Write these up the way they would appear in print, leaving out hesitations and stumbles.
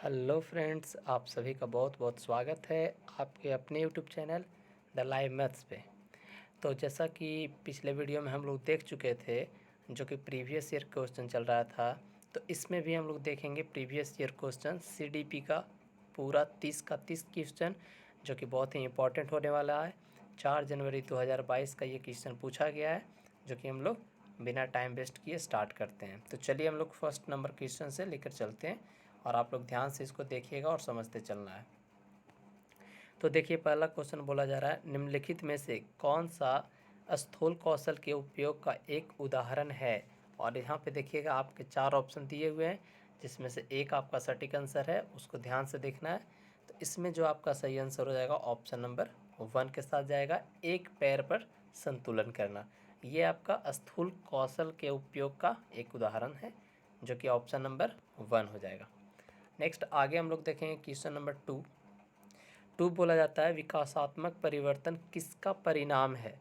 Hello friends, आप सभी का बहुत बहुत स्वागत है आपके अपने YouTube channel the live maths पे। तो जैसा कि पिछले वीडियो में हम लोग देख चुके थे, जो कि प्रीवियस ईयर क्वेश्चन चल रहा था, तो इसमें भी हम लोग देखेंगे प्रीवियस ईयर क्वेश्चन सीडीपी का पूरा 30 का 30 क्वेश्चन, जो कि बहुत ही इंपॉर्टेंट होने वाला है। 4 जनवरी 2022 का ये क्वेश्चन पूछा गया है, जो कि हम लोग बिना टाइम वेस्ट किए स्टार्ट करते हैं। तो चलिए हम लोग फर्स्ट नंबर क्वेश्चन से लेकर चलते हैं और आप लोग ध्यान से इसको देखिएगा और समझते चलना है। तो देखिए, पहला क्वेश्चन बोला जा रहा है, निम्नलिखित में से कौन सा स्थूल कौशल के उपयोग का एक उदाहरण है। और यहाँ पे देखिएगा आपके 4 ऑप्शन दिए हुए हैं, जिसमें से एक आपका सटीक आंसर है, उसको ध्यान से देखना है। तो इसमें जो आपका सही आंसर हो जाएगा ऑप्शन नंबर 1 के साथ जाएगा, एक पैर पर संतुलन करना। ये आपका स्थूल कौशल के उपयोग का एक उदाहरण है, जो कि ऑप्शन नंबर 1 हो जाएगा। नेक्स्ट आगे हम लोग देखेंगे क्वेश्चन नंबर 2 बोला जाता है, विकासात्मक परिवर्तन किसका परिणाम है।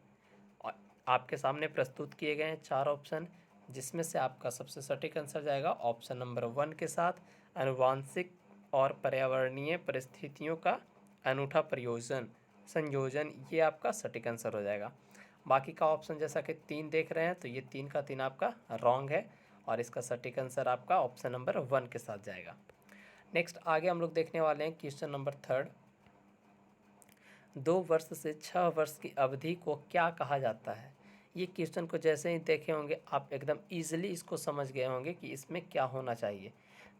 और आपके सामने प्रस्तुत किए गए हैं 4 ऑप्शन, जिसमें से आपका सबसे सटीक आंसर जाएगा ऑप्शन नंबर 1 के साथ, आनुवांशिक और पर्यावरणीय परिस्थितियों का अनूठा संयोजन। ये आपका सटीक आंसर हो जाएगा। बाकी का ऑप्शन जैसा कि 3 देख रहे हैं, तो ये 3 का 3 आपका रॉन्ग है और इसका सटीक आंसर आपका ऑप्शन नंबर 1 के साथ जाएगा। नेक्स्ट आगे हम लोग देखने वाले हैं क्वेश्चन नंबर 3, 2 वर्ष से 6 वर्ष की अवधि को क्या कहा जाता है। ये क्वेश्चन को जैसे ही देखे होंगे आप एकदम इजीली इसको समझ गए होंगे कि इसमें क्या होना चाहिए।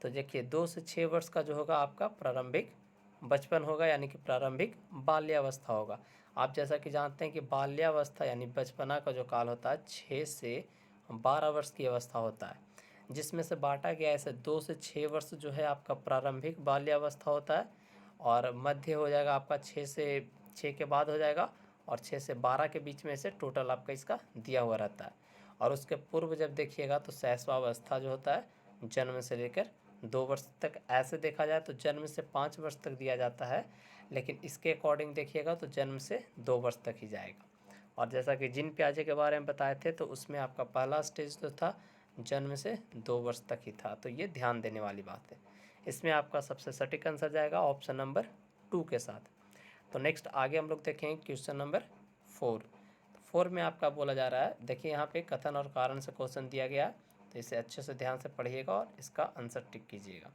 तो देखिए, 2 से 6 वर्ष का जो होगा आपका प्रारंभिक बचपन होगा, यानी कि प्रारंभिक बाल्यावस्था होगा। आप जैसा कि जानते हैं कि बाल्यावस्था यानी बचपना का जो काल होता है 6 से 12 वर्ष की अवस्था होता है, जिसमें से बांटा गया ऐसे 2 से 6 वर्ष जो है आपका प्रारंभिक बाल्यावस्था होता है, और मध्य हो जाएगा आपका 6 के बाद हो जाएगा, और 6 से 12 के बीच में से टोटल आपका इसका दिया हुआ रहता है। और उसके पूर्व जब देखिएगा तो शैशवावस्था जो होता है जन्म से लेकर 2 वर्ष तक, ऐसे देखा जाए तो जन्म से 5 वर्ष तक दिया जाता है, लेकिन इसके अकॉर्डिंग देखिएगा तो जन्म से 2 वर्ष तक ही जाएगा। और जैसा कि जिन प्याजे के बारे में बताए थे, तो उसमें आपका पहला स्टेज जो था जन्म से 2 वर्ष तक ही था। तो ये ध्यान देने वाली बात है। इसमें आपका सबसे सटीक आंसर जाएगा ऑप्शन नंबर 2 के साथ। तो नेक्स्ट आगे हम लोग देखेंगे क्वेश्चन नंबर 4। 4 में आपका बोला जा रहा है, देखिए यहाँ पे कथन और कारण से क्वेश्चन दिया गया है, तो इसे अच्छे से ध्यान से पढ़िएगा और इसका आंसर टिक कीजिएगा।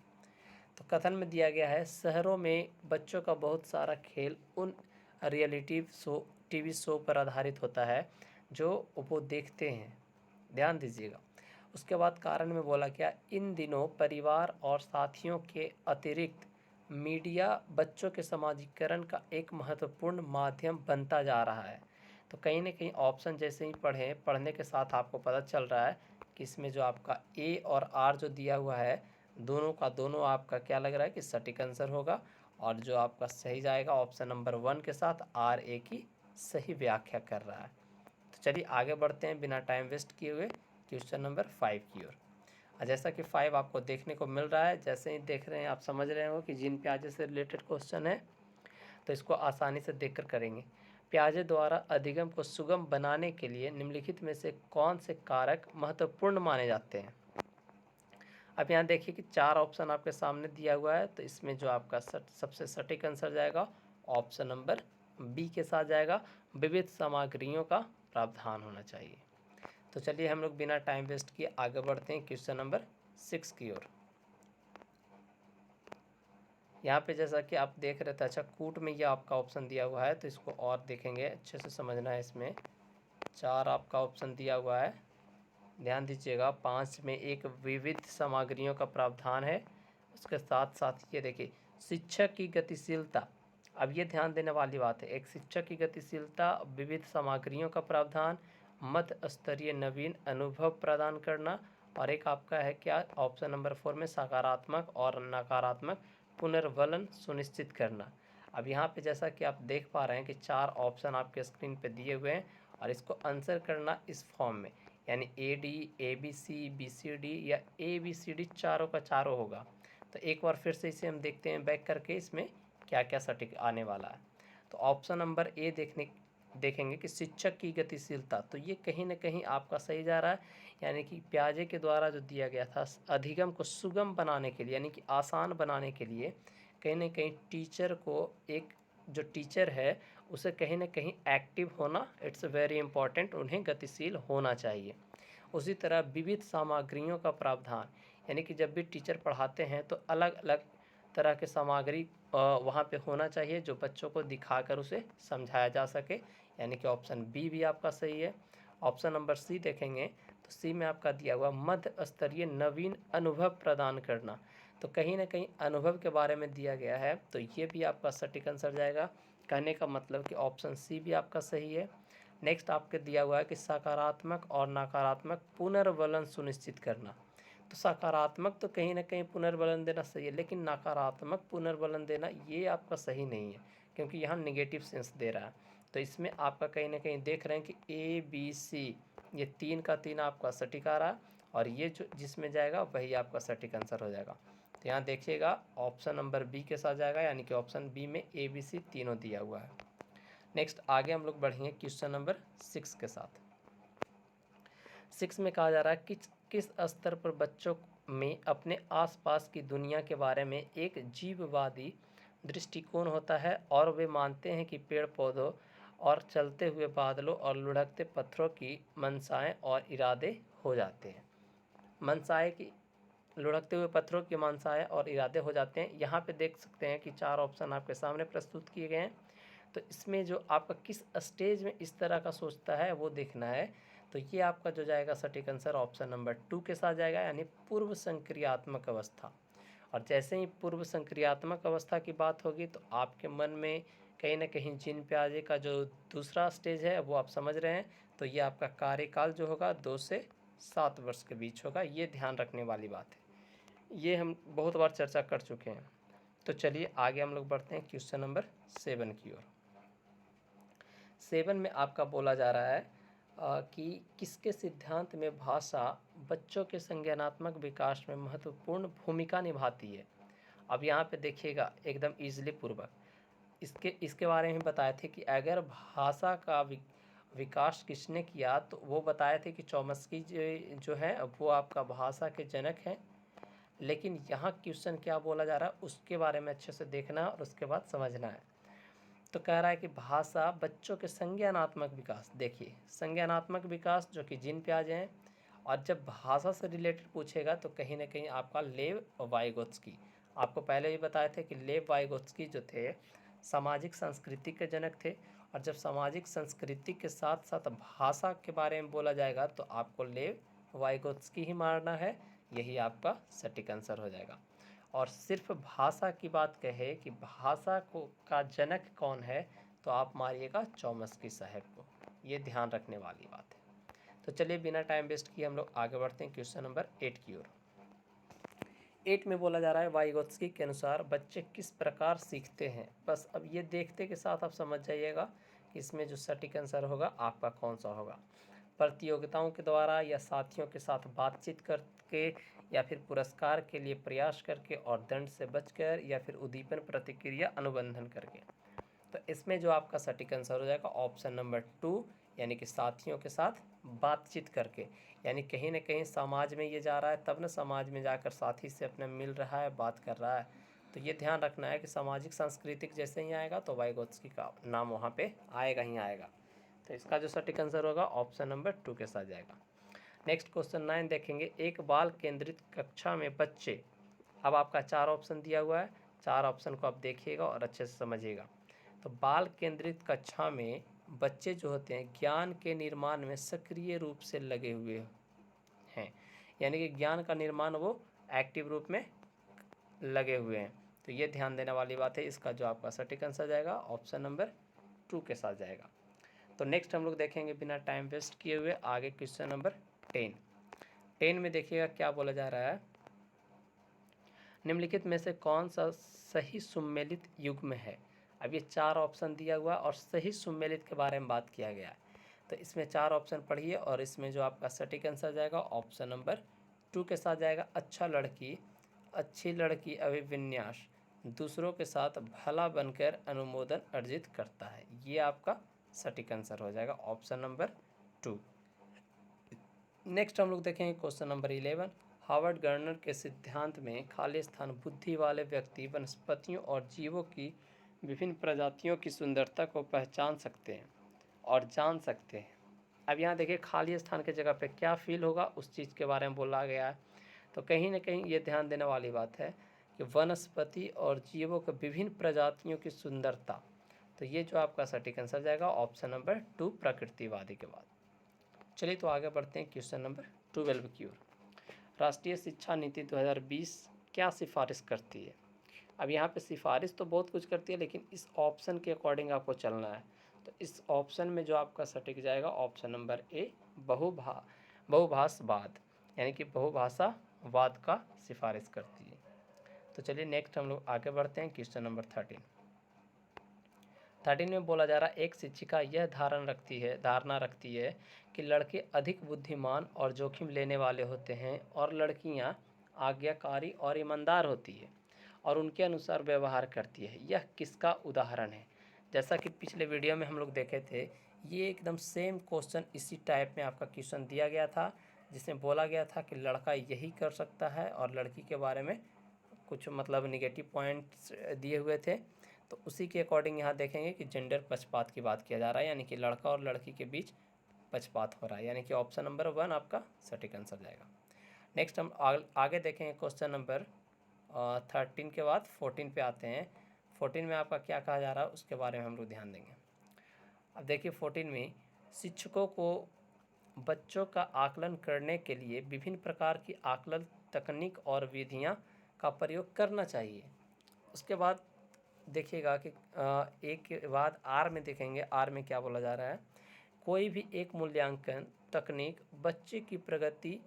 तो कथन में दिया गया है, शहरों में बच्चों का बहुत सारा खेल उन रियलिटी शो टीवी शो पर आधारित होता है जो वो देखते हैं। ध्यान दीजिएगा। उसके बाद कारण में बोला क्या, इन दिनों परिवार और साथियों के अतिरिक्त मीडिया बच्चों के समाजीकरण का एक महत्वपूर्ण माध्यम बनता जा रहा है। तो कहीं ना कहीं ऑप्शन जैसे ही पढ़ने के साथ आपको पता चल रहा है कि इसमें जो आपका ए और आर जो दिया हुआ है, दोनों का दोनों आपका क्या लग रहा है कि सटीक आंसर होगा, और जो आपका सही जाएगा ऑप्शन नंबर 1 के साथ, आर ए की सही व्याख्या कर रहा है। तो चलिए आगे बढ़ते हैं बिना टाइम वेस्ट किए हुए क्वेश्चन नंबर 5 की ओर। जैसा कि 5 आपको देखने को मिल रहा है, जैसे ही देख रहे हैं आप समझ रहे हो कि जिन प्याजे से रिलेटेड क्वेश्चन है, तो इसको आसानी से देखकर करेंगे। प्याजे द्वारा अधिगम को सुगम बनाने के लिए निम्नलिखित में से कौन से कारक महत्वपूर्ण माने जाते हैं। अब यहाँ देखिए कि 4 ऑप्शन आपके सामने दिया हुआ है, तो इसमें जो आपका सबसे सटीक आंसर जाएगा ऑप्शन नंबर बी के साथ जाएगा, विविध सामग्रियों का प्रावधान होना चाहिए। तो चलिए हम लोग बिना टाइम वेस्ट किए आगे बढ़ते हैं क्वेश्चन नंबर 6 की ओर। यहाँ पे जैसा कि आप देख रहे थे, अच्छा कूट में ये आपका ऑप्शन दिया हुआ है, तो इसको और देखेंगे, अच्छे से समझना है। इसमें 4 आपका ऑप्शन दिया हुआ है, ध्यान दीजिएगा। 5 में एक विविध सामग्रियों का प्रावधान है, उसके साथ साथ ये देखिए शिक्षक की गतिशीलता। अब ये ध्यान देने वाली बात है, एक शिक्षक की गतिशीलता, विविध सामग्रियों का प्रावधान, मध्य स्तरीय नवीन अनुभव प्रदान करना, और एक आपका है क्या ऑप्शन नंबर 4 में सकारात्मक और नकारात्मक पुनर्वलन सुनिश्चित करना। अब यहाँ पे जैसा कि आप देख पा रहे हैं कि 4 ऑप्शन आपके स्क्रीन पे दिए हुए हैं, और इसको आंसर करना इस फॉर्म में, यानी A D, A B C, B C D या ए बी सी डी, चारों का चारों होगा। तो एक बार फिर से इसे हम देखते हैं बैक करके, इसमें क्या क्या सटीक आने वाला है। तो ऑप्शन नंबर ए देखेंगे कि शिक्षक की गतिशीलता, तो ये कहीं न कहीं आपका सही जा रहा है। यानी कि पियाजे के द्वारा जो दिया गया था अधिगम को सुगम बनाने के लिए, यानी कि आसान बनाने के लिए कहीं न कहीं टीचर को, एक जो टीचर है उसे कहीं न कहीं एक्टिव होना, इट्स वेरी इंपॉर्टेंट, उन्हें गतिशील होना चाहिए। उसी तरह विविध सामग्रियों का प्रावधान, यानी कि जब भी टीचर पढ़ाते हैं तो अलग अलग तरह के सामग्री वहाँ पे होना चाहिए जो बच्चों को दिखाकर उसे समझाया जा सके, यानी कि ऑप्शन बी भी आपका सही है। ऑप्शन नंबर सी देखेंगे तो सी में आपका दिया हुआ मध्य स्तरीय नवीन अनुभव प्रदान करना, तो कहीं ना कहीं अनुभव के बारे में दिया गया है, तो ये भी आपका सटीक आंसर जाएगा। कहने का मतलब कि ऑप्शन सी भी आपका सही है। नेक्स्ट आपके दिया हुआ है कि सकारात्मक और नकारात्मक पुनर्वलन सुनिश्चित करना, तो सकारात्मक तो कहीं ना कहीं पुनर्वलन देना सही है, लेकिन नकारात्मक पुनर्वलन देना ये आपका सही नहीं है, क्योंकि यहाँ नेगेटिव सेंस दे रहा है। तो इसमें आपका कहीं ना कहीं देख रहे हैं कि ए बी सी ये 3 का 3 आपका सटीक आ रहा है, और ये जो जिसमें जाएगा वही आपका सटीक आंसर हो जाएगा। तो यहाँ देखिएगा ऑप्शन नंबर बी के साथ जाएगा, यानी कि ऑप्शन बी में ए बी सी तीनों दिया हुआ है। नेक्स्ट आगे हम लोग बढ़ेंगे क्वेश्चन नंबर 6 के साथ। 6 में कहा जा रहा है कि किस स्तर पर बच्चों में अपने आसपास की दुनिया के बारे में एक जीववादी दृष्टिकोण होता है, और वे मानते हैं कि पेड़ पौधों और चलते हुए बादलों और लुढ़कते पत्थरों की मंशाएं और इरादे हो जाते हैं। मंशाएं की, लुढ़कते हुए पत्थरों की मंशाएं और इरादे हो जाते हैं। यहाँ पे देख सकते हैं कि 4 ऑप्शन आपके सामने प्रस्तुत किए गए हैं। तो इसमें जो आपका किस स्टेज में इस तरह का सोचता है वो देखना है। तो ये आपका जो जाएगा सटीक आंसर ऑप्शन नंबर 2 के साथ जाएगा, यानी पूर्व संक्रियात्मक अवस्था। और जैसे ही पूर्व संक्रियात्मक अवस्था की बात होगी तो आपके मन में कहीं ना कहीं जीन पियाजे का जो दूसरा स्टेज है वो आप समझ रहे हैं। तो ये आपका कार्यकाल जो होगा 2 से 7 वर्ष के बीच होगा, ये ध्यान रखने वाली बात है। ये हम बहुत बार चर्चा कर चुके हैं। तो चलिए आगे हम लोग बढ़ते हैं क्वेश्चन नंबर 7 की ओर। 7 में आपका बोला जा रहा है कि किसके सिद्धांत में भाषा बच्चों के संज्ञानात्मक विकास में महत्वपूर्ण भूमिका निभाती है। अब यहाँ पे देखिएगा एकदम ईजिली पूर्वक इसके बारे में बताए थे कि अगर भाषा का विकास किसने किया, तो वो बताए थे कि चॉम्स्की जो है वो आपका भाषा के जनक हैं। लेकिन यहाँ क्वेश्चन क्या बोला जा रहा है उसके बारे में अच्छे से देखना है और उसके बाद समझना है। तो कह रहा है कि भाषा बच्चों के संज्ञानात्मक विकास, देखिए संज्ञानात्मक विकास जो कि जीन पियाजे हैं, और जब भाषा से रिलेटेड पूछेगा तो कहीं ना कहीं आपका लेव वाइगोत्स्की, आपको पहले भी बताए थे कि लेव वाइगोत्स्की जो थे सामाजिक संस्कृति के जनक थे। और जब सामाजिक संस्कृति के साथ साथ भाषा के बारे में बोला जाएगा तो आपको लेव वाइगोत्स्की ही मारना है, यही आपका सटीक आंसर हो जाएगा। और सिर्फ भाषा की बात कहे कि भाषा को का जनक कौन है, तो आप मारिएगा चॉम्स्की साहब को, ये ध्यान रखने वाली बात है। तो चलिए बिना टाइम वेस्ट किए हम लोग आगे बढ़ते हैं क्वेश्चन नंबर 8 की ओर। 8 में बोला जा रहा है वाइगोत्स्की के अनुसार बच्चे किस प्रकार सीखते हैं। बस अब ये देखते के साथ आप समझ जाइएगा कि इसमें जो सटीक आंसर होगा आपका कौन सा होगा। प्रतियोगिताओं के द्वारा, या साथियों के साथ बातचीत करके, या फिर पुरस्कार के लिए प्रयास करके, और दंड से बचकर, या फिर उद्दीपन प्रतिक्रिया अनुबंधन करके। तो इसमें जो आपका सटीक आंसर हो जाएगा ऑप्शन नंबर 2, यानी कि साथियों के साथ बातचीत करके। यानी कहीं ना कहीं समाज में ये जा रहा है, तब ना समाज में जाकर साथी से अपने मिल रहा है, बात कर रहा है। तो ये ध्यान रखना है कि सामाजिक सांस्कृतिक जैसे ही आएगा तो वाइगोत्स्की का नाम वहाँ पे आएगा ही आएगा। तो इसका जो सटीक आंसर होगा ऑप्शन नंबर 2 के साथ जाएगा। नेक्स्ट क्वेश्चन 9 देखेंगे। एक बाल केंद्रित कक्षा में बच्चे, अब आपका 4 ऑप्शन दिया हुआ है, 4 ऑप्शन को आप देखिएगा और अच्छे से समझिएगा। तो बाल केंद्रित कक्षा में बच्चे जो होते हैं ज्ञान के निर्माण में सक्रिय रूप से लगे हुए हैं, यानी कि ज्ञान का निर्माण वो एक्टिव रूप में लगे हुए हैं। तो ये ध्यान देने वाली बात है। इसका जो आपका सटीक आंसर जाएगा ऑप्शन नंबर 2 के साथ जाएगा। तो नेक्स्ट हम लोग देखेंगे बिना टाइम वेस्ट किए हुए आगे क्वेश्चन नंबर 10। 10 में देखिएगा क्या बोला जा रहा है। निम्नलिखित में से कौन सा सही सुमेलित युग्म है। अब ये 4 ऑप्शन दिया हुआ और सही सुमेलित के बारे में बात किया गया है। तो इसमें 4 ऑप्शन पढ़िए और इसमें जो आपका सटीक आंसर जाएगा ऑप्शन नंबर 2 के साथ जाएगा। अच्छा लड़की, अच्छी लड़की अभिविन्यास दूसरों के साथ भला बनकर अनुमोदन अर्जित करता है, ये आपका सटीक आंसर हो जाएगा ऑप्शन नंबर 2। नेक्स्ट हम लोग देखेंगे क्वेश्चन नंबर 11। हार्वर्ड गर्नर के सिद्धांत में खाली स्थान बुद्धि वाले व्यक्ति वनस्पतियों और जीवों की विभिन्न प्रजातियों की सुंदरता को पहचान सकते हैं और जान सकते हैं। अब यहाँ देखिए खाली स्थान की जगह पे क्या फील होगा उस चीज़ के बारे में बोला गया है। तो कहीं ना कहीं ये ध्यान देने वाली बात है कि वनस्पति और जीवों के विभिन्न प्रजातियों की सुंदरता, तो ये जो आपका सटीक आंसर जाएगा ऑप्शन नंबर 2 प्रकृतिवादी के बाद। चलिए तो आगे बढ़ते हैं क्वेश्चन नंबर 12 की ओर। राष्ट्रीय शिक्षा नीति 2020 क्या सिफारिश करती है? अब यहाँ पे सिफारिश तो बहुत कुछ करती है, लेकिन इस ऑप्शन के अकॉर्डिंग आपको चलना है। तो इस ऑप्शन में जो आपका सटीक जाएगा ऑप्शन नंबर ए बहुभाषावाद, यानी कि बहुभाषावाद का सिफारिश करती है। तो चलिए नेक्स्ट हम लोग आगे बढ़ते हैं क्वेश्चन नंबर 13 में बोला जा रहा है एक शिक्षिका यह धारणा रखती है कि लड़के अधिक बुद्धिमान और जोखिम लेने वाले होते हैं और लड़कियां आज्ञाकारी और ईमानदार होती है और उनके अनुसार व्यवहार करती है। यह किसका उदाहरण है? जैसा कि पिछले वीडियो में हम लोग देखे थे, ये एकदम सेम क्वेश्चन इसी टाइप में आपका क्वेश्चन दिया गया था, जिसमें बोला गया था कि लड़का यही कर सकता है और लड़की के बारे में कुछ मतलब निगेटिव पॉइंट्स दिए हुए थे। तो उसी के अकॉर्डिंग यहाँ देखेंगे कि जेंडर पक्षपात की बात किया जा रहा है, यानी कि लड़का और लड़की के बीच पक्षपात हो रहा है, यानी कि ऑप्शन नंबर 1 आपका सटीक आंसर जाएगा। नेक्स्ट हम आगे देखेंगे क्वेश्चन नंबर 13 के बाद 14 पे आते हैं। 14 में आपका क्या कहा जा रहा है उसके बारे में हम लोग ध्यान देंगे। अब देखिए 14 में शिक्षकों को बच्चों का आकलन करने के लिए विभिन्न प्रकार की आकलन तकनीक और विधियाँ का प्रयोग करना चाहिए। उसके बाद देखिएगा कि एक के बाद आर में देखेंगे, आर में क्या बोला जा रहा है, कोई भी एक मूल्यांकन तकनीक बच्चे की प्रगति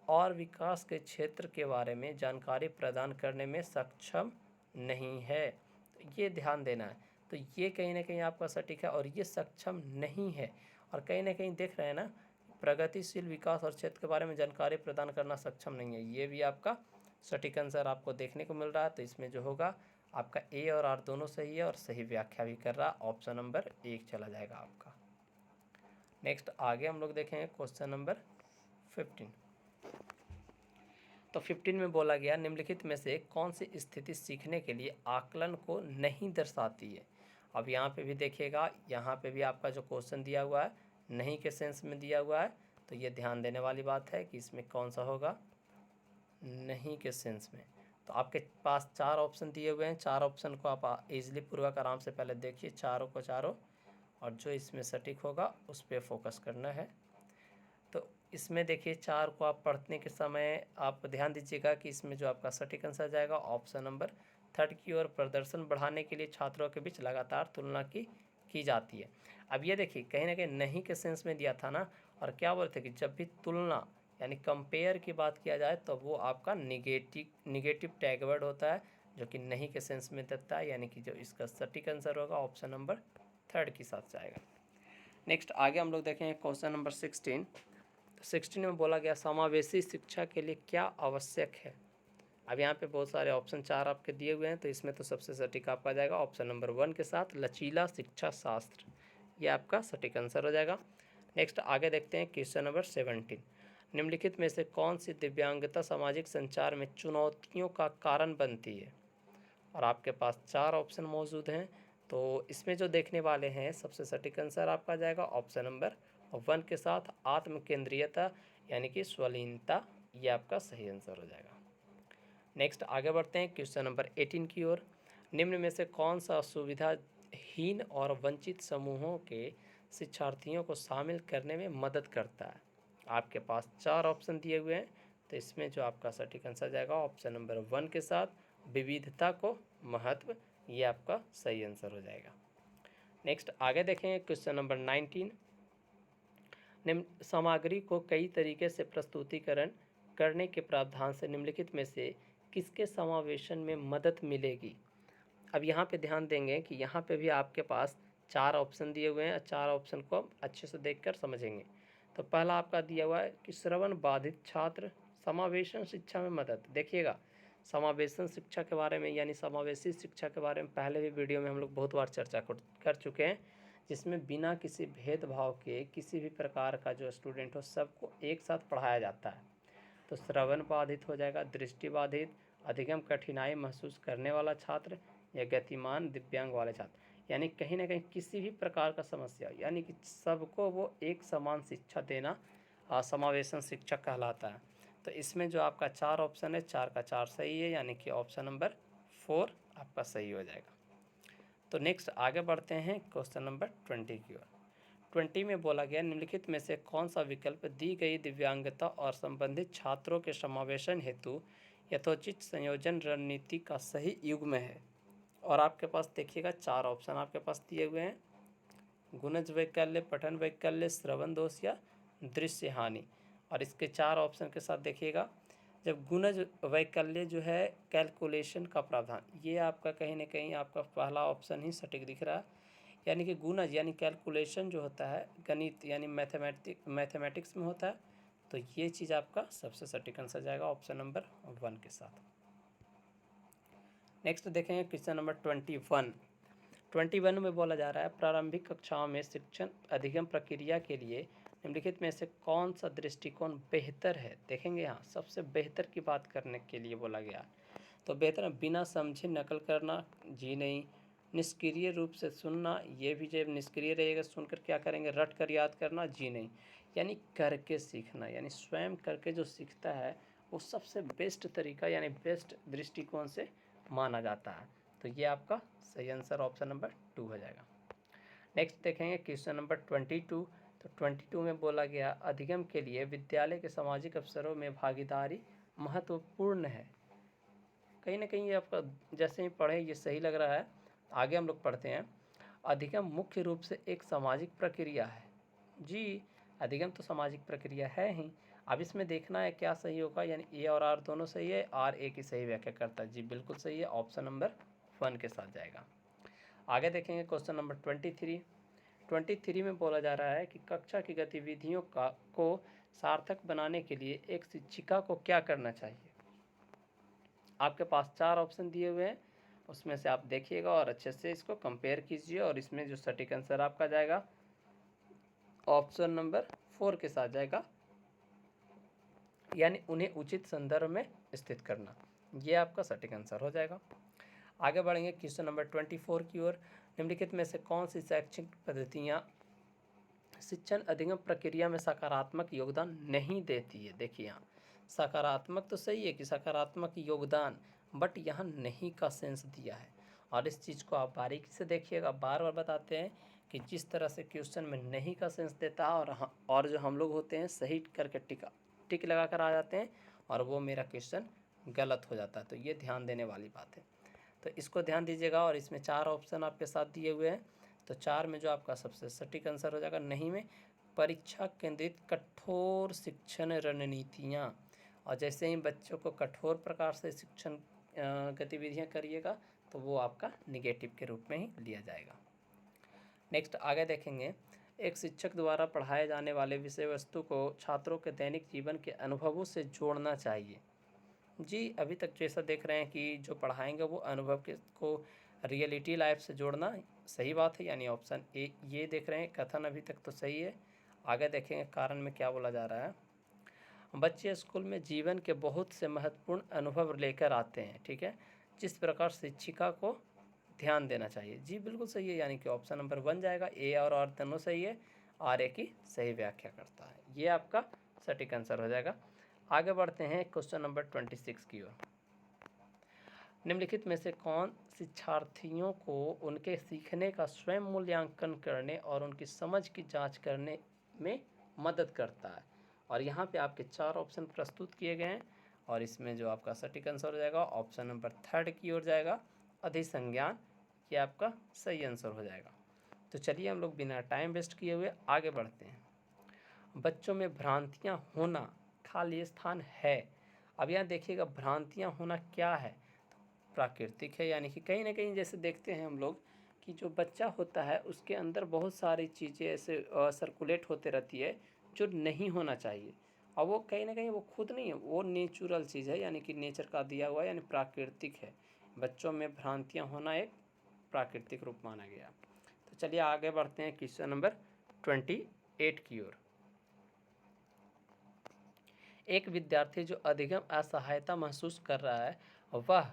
और विकास के क्षेत्र के बारे में जानकारी प्रदान करने में सक्षम नहीं है। तो ये ध्यान देना है। तो ये कहीं ना कहीं आपका सटीक है और ये सक्षम नहीं है, और कहीं ना कहीं देख रहे हैं ना, प्रगतिशील विकास और क्षेत्र के बारे में जानकारी प्रदान करना सक्षम नहीं है, ये भी आपका सटीक आंसर आपको देखने को मिल रहा है। तो इसमें जो होगा आपका ए और आर दोनों सही है और सही व्याख्या भी कर रहा, ऑप्शन नंबर 1 चला जाएगा आपका। नेक्स्ट आगे हम लोग देखेंगे क्वेश्चन नंबर 15। तो 15 में बोला गया निम्नलिखित में से कौन सी स्थिति सीखने के लिए आकलन को नहीं दर्शाती है? अब यहाँ पे भी देखिएगा, यहाँ पे भी आपका जो क्वेश्चन दिया हुआ है नहीं के सेंस में दिया हुआ है, तो ये ध्यान देने वाली बात है कि इसमें कौन सा होगा नहीं के सेंस में। तो आपके पास 4 ऑप्शन दिए हुए हैं, 4 ऑप्शन को आप इजीली पूर्वक आराम से पहले देखिए चारों को चारों, और जो इसमें सटीक होगा उस पर फोकस करना है। तो इसमें देखिए 4 को आप पढ़ने के समय आप ध्यान दीजिएगा कि इसमें जो आपका सटीक आंसर जाएगा ऑप्शन नंबर 3 की ओर, प्रदर्शन बढ़ाने के लिए छात्रों के बीच लगातार तुलना की जाती है। अब ये देखिए कहीं ना कहीं नहीं के सेंस में दिया था ना, और क्या बोलते कि जब भी तुलना यानी कंपेयर की बात किया जाए तो वो आपका निगेटिव टैग वर्ड होता है, जो कि नहीं के सेंस में देता है, यानी कि जो इसका सटीक आंसर होगा ऑप्शन नंबर 3 के साथ जाएगा। नेक्स्ट आगे हम लोग देखेंगे क्वेश्चन नंबर 16। 16 में बोला गया समावेशी शिक्षा के लिए क्या आवश्यक है? अब यहाँ पे बहुत सारे ऑप्शन 4 आपके दिए हुए हैं, तो इसमें तो सबसे सटीक आपका जाएगा ऑप्शन नंबर 1 के साथ लचीला शिक्षा शास्त्र, ये आपका सटीक आंसर हो जाएगा। नेक्स्ट आगे देखते हैं क्वेश्चन नंबर 17। निम्नलिखित में से कौन सी दिव्यांगता सामाजिक संचार में चुनौतियों का कारण बनती है? और आपके पास 4 ऑप्शन मौजूद हैं, तो इसमें जो देखने वाले हैं सबसे सटीक आंसर आपका जाएगा ऑप्शन नंबर 1 के साथ आत्म केंद्रीयता, यानी कि स्वलीनता, ये आपका सही आंसर हो जाएगा। नेक्स्ट आगे बढ़ते हैं क्वेश्चन नंबर 18 की ओर। निम्न में से कौन सा सुविधाहीन और वंचित समूहों के शिक्षार्थियों को शामिल करने में मदद करता है? आपके पास 4 ऑप्शन दिए हुए हैं, तो इसमें जो आपका सटीक आंसर जाएगा ऑप्शन नंबर 1 के साथ विविधता को महत्व, ये आपका सही आंसर हो जाएगा। नेक्स्ट आगे देखेंगे क्वेश्चन नंबर 19। निम्न सामग्री को कई तरीके से प्रस्तुतिकरण करने के प्रावधान से निम्नलिखित में से किसके समावेशन में मदद मिलेगी? अब यहाँ पे ध्यान देंगे कि यहाँ पे भी आपके पास 4 ऑप्शन दिए हुए हैं, 4 ऑप्शन को हम अच्छे से देखकर समझेंगे। तो पहला आपका दिया हुआ है कि श्रवण बाधित छात्र समावेशन शिक्षा में मदद। देखिएगा समावेशन शिक्षा के बारे में यानी समावेशी शिक्षा के बारे में पहले भी वीडियो में हम लोग बहुत बार चर्चा कर चुके हैं, जिसमें बिना किसी भेदभाव के किसी भी प्रकार का जो स्टूडेंट हो सबको एक साथ पढ़ाया जाता है। तो श्रवण बाधित हो जाएगा, दृष्टि बाधित, अधिगम कठिनाई महसूस करने वाला छात्र या गतिमान दिव्यांग वाले छात्र, यानी कहीं ना कहीं किसी भी प्रकार का समस्या, यानी कि सबको वो एक समान शिक्षा देना समावेशन शिक्षक कहलाता है। तो इसमें जो आपका 4 ऑप्शन है, 4 का 4 सही है, यानी कि ऑप्शन नंबर 4 आपका सही हो जाएगा। तो नेक्स्ट आगे बढ़ते हैं क्वेश्चन नंबर 20 की ओर। 20 में बोला गया, निम्नलिखित में से कौन सा विकल्प दी गई दिव्यांगता और संबंधित छात्रों के समावेशन हेतु यथोचित संयोजन रणनीति का सही युग्म है। और आपके पास देखिएगा 4 ऑप्शन आपके पास दिए हुए हैं, गुणज वैकल्य, पठन वैकल्य, श्रवण दोष या दृश्य हानि। और इसके 4 ऑप्शन के साथ देखिएगा, जब गुणज वैकल्य जो है कैलकुलेशन का प्रावधान, ये आपका कहीं ना कहीं आपका पहला ऑप्शन ही सटीक दिख रहा है, यानी कि गुणज यानी कैलकुलेशन जो होता है गणित यानी मैथमेटिक्स में होता है, तो ये चीज़ आपका सबसे सटीक आंसर जाएगा ऑप्शन नंबर 1 के साथ। नेक्स्ट देखेंगे क्वेश्चन नंबर 21 में बोला जा रहा है, प्रारंभिक कक्षाओं में शिक्षण अधिगम प्रक्रिया के लिए निम्नलिखित में से कौन सा दृष्टिकोण बेहतर है। देखेंगे यहाँ सबसे बेहतर की बात करने के लिए बोला गया, तो बेहतर बिना समझे नकल करना, जी नहीं, निष्क्रिय रूप से सुनना, ये भी जब निष्क्रिय रहेगा सुनकर क्या करेंगे, रट कर याद करना, जी नहीं, यानी करके सीखना, यानी स्वयं करके जो सीखता है वो सबसे बेस्ट तरीका यानी बेस्ट दृष्टिकोण से माना जाता है। तो ये आपका सही आंसर ऑप्शन नंबर 2 हो जाएगा। नेक्स्ट देखेंगे क्वेश्चन नंबर 22। तो 22 में बोला गया, अधिगम के लिए विद्यालय के सामाजिक अवसरों में भागीदारी महत्वपूर्ण है। कहीं ना कहीं ये आपका जैसे ही पढ़े ये सही लग रहा है। आगे हम लोग पढ़ते हैं, अधिगम मुख्य रूप से एक सामाजिक प्रक्रिया है। जी, अधिगम तो सामाजिक प्रक्रिया है ही। अब इसमें देखना है क्या सही होगा, यानी ए और आर दोनों सही है, आर ए की सही व्याख्या करता है। जी बिल्कुल सही है, ऑप्शन नंबर 1 के साथ जाएगा। आगे देखेंगे क्वेश्चन नंबर 23 में बोला जा रहा है कि कक्षा की गतिविधियों को सार्थक बनाने के लिए एक शिक्षिका को क्या करना चाहिए। आपके पास 4 ऑप्शन दिए हुए हैं, उसमें से आप देखिएगा और अच्छे से इसको कंपेयर कीजिए, और इसमें जो सटीक आंसर आपका जाएगा ऑप्शन नंबर 4 के साथ जाएगा, यानी उन्हें उचित संदर्भ में स्थित करना, ये आपका सटीक आंसर हो जाएगा। आगे बढ़ेंगे क्वेश्चन नंबर 24 की ओर। निम्नलिखित में से कौन सी शैक्षिक पद्धतियाँ शिक्षण अधिगम प्रक्रिया में सकारात्मक योगदान नहीं देती है। देखिए यहाँ सकारात्मक तो सही है कि सकारात्मक योगदान, बट यहाँ नहीं का सेंस दिया है, और इस चीज़ को आप बारीकी से देखिएगा। बार बार बताते हैं कि जिस तरह से क्वेश्चन में नहीं का सेंस देता है और जो हम लोग होते हैं सही करके टिक लगा कर आ जाते हैं, और वो मेरा क्वेश्चन गलत हो जाता है। तो ये ध्यान देने वाली बात है, तो इसको ध्यान दीजिएगा। और इसमें 4 ऑप्शन आपके साथ दिए हुए हैं, तो 4 में जो आपका सबसे सटीक आंसर हो जाएगा नहीं में, परीक्षा केंद्रित कठोर शिक्षण रणनीतियाँ। और जैसे ही बच्चों को कठोर प्रकार से शिक्षण गतिविधियाँ करिएगा तो वो आपका निगेटिव के रूप में ही लिया जाएगा। नेक्स्ट आगे देखेंगे, एक शिक्षक द्वारा पढ़ाए जाने वाले विषय वस्तु को छात्रों के दैनिक जीवन के अनुभवों से जोड़ना चाहिए। जी, अभी तक जैसा देख रहे हैं कि जो पढ़ाएंगे वो अनुभव को रियलिटी लाइफ से जोड़ना सही बात है, यानी ऑप्शन ए ये देख रहे हैं। कथन अभी तक तो सही है। आगे देखेंगे कारण में क्या बोला जा रहा है। बच्चे स्कूल में जीवन के बहुत से महत्वपूर्ण अनुभव लेकर आते हैं, ठीक है, जिस प्रकार शिक्षिका को ध्यान देना चाहिए। जी बिल्कुल सही है, यानी कि ऑप्शन नंबर 1 जाएगा। ए और आर दोनों सही है, आर ए की सही व्याख्या करता है, ये आपका सटीक आंसर हो जाएगा। आगे बढ़ते हैं क्वेश्चन नंबर 26 की ओर। निम्नलिखित में से कौन शिक्षार्थियों को उनके सीखने का स्वयं मूल्यांकन करने और उनकी समझ की जांच करने में मदद करता है। और यहाँ पे आपके 4 ऑप्शन प्रस्तुत किए गए हैं, और इसमें जो आपका सटीक आंसर हो जाएगा ऑप्शन नंबर 3 की ओर जाएगा, अधिसंज्ञान, ये आपका सही आंसर हो जाएगा। तो चलिए हम लोग बिना टाइम वेस्ट किए हुए आगे बढ़ते हैं। बच्चों में भ्रांतियाँ होना खाली स्थान है। अब यहाँ देखिएगा भ्रांतियाँ होना क्या है, प्राकृतिक है, यानी कि कहीं ना कहीं जैसे देखते हैं हम लोग कि जो बच्चा होता है उसके अंदर बहुत सारी चीज़ें ऐसे सर्कुलेट होते रहती है जो नहीं होना चाहिए, और वो कहीं ना कहीं वो खुद नहीं है, वो नेचुरल चीज़ है, यानी कि नेचर का दिया हुआ यानी प्राकृतिक है। बच्चों में भ्रांतियाँ होना एक प्राकृतिक रूप माना गया। तो तो चलिए आगे बढ़ते हैं क्वेश्चन नंबर 28 की ओर। एक विद्यार्थी जो अधिगम असहायता महसूस कर रहा है वह,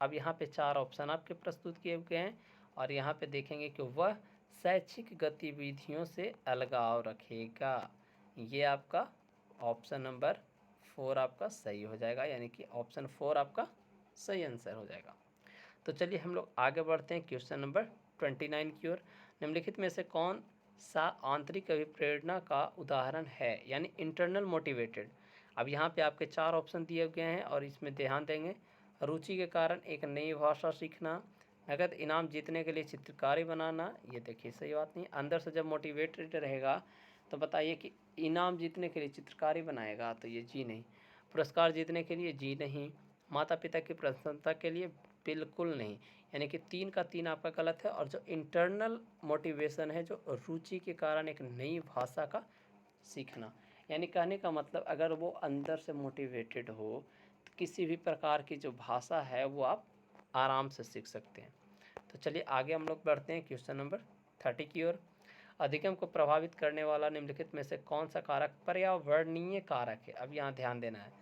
अब यहाँ पे 4 ऑप्शन आपके प्रस्तुत किए गए हैं और यहाँ पे देखेंगे कि वह शैक्षिक गतिविधियों से अलगाव रखेगा। ये आपका ऑप्शन नंबर 4 आपका सही हो जाएगा, यानी कि ऑप्शन 4 आपका सही आंसर हो जाएगा। तो चलिए हम लोग आगे बढ़ते हैं क्वेश्चन नंबर 29 की ओर। निम्नलिखित में से कौन सा आंतरिक अभिप्रेरणा का उदाहरण है, यानी इंटरनल मोटिवेटेड। अब यहाँ पे आपके 4 ऑप्शन दिए गए हैं और इसमें ध्यान देंगे। रुचि के कारण एक नई भाषा सीखना, नगद इनाम जीतने के लिए चित्रकारी बनाना, ये देखिए सही बात नहीं। अंदर से जब मोटिवेटेड रहेगा तो बताइए कि इनाम जीतने के लिए चित्रकारी बनाएगा, तो ये जी नहीं। पुरस्कार जीतने के लिए जी नहीं। माता पिता की प्रसन्नता के लिए बिल्कुल नहीं, यानी कि 3 का 3 आपका गलत है। और जो इंटरनल मोटिवेशन है, जो रुचि के कारण एक नई भाषा का सीखना, यानी कहने का मतलब अगर वो अंदर से मोटिवेटेड हो तो किसी भी प्रकार की जो भाषा है वो आप आराम से सीख सकते हैं। तो चलिए आगे हम लोग बढ़ते हैं क्वेश्चन नंबर 30 की ओर। अधिगम को प्रभावित करने वाला निम्नलिखित में से कौन सा कारक पर्यावरणीय कारक है। अब यहाँ ध्यान देना है,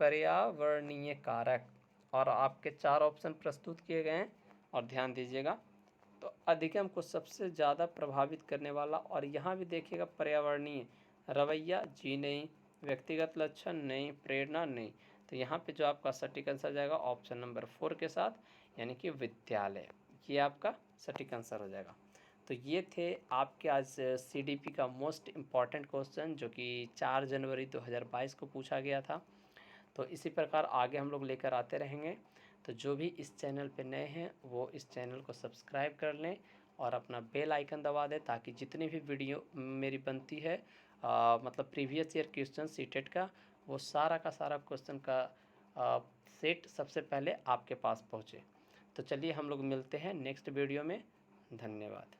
पर्यावरणीय कारक, और आपके 4 ऑप्शन प्रस्तुत किए गए हैं और ध्यान दीजिएगा। तो अधिगम को सबसे ज़्यादा प्रभावित करने वाला, और यहाँ भी देखिएगा पर्यावरणीय, रवैया जी नहीं, व्यक्तिगत लक्षण नहीं, प्रेरणा नहीं। तो यहाँ पे जो आपका सटीक आंसर जाएगा ऑप्शन नंबर 4 के साथ, यानी कि विद्यालय, ये आपका सटीक आंसर हो जाएगा। तो ये थे आपके आज CDP का मोस्ट इम्पॉर्टेंट क्वेश्चन, जो कि 4 जनवरी 2022 को पूछा गया था। तो इसी प्रकार आगे हम लोग लेकर आते रहेंगे। तो जो भी इस चैनल पे नए हैं वो इस चैनल को सब्सक्राइब कर लें और अपना बेल आइकन दबा दें, ताकि जितनी भी वीडियो मेरी बनती है मतलब प्रीवियस ईयर क्वेश्चन सीटेट का, वो सारा का सारा क्वेश्चन का सेट सबसे पहले आपके पास पहुँचे। तो चलिए हम लोग मिलते हैं नेक्स्ट वीडियो में। धन्यवाद।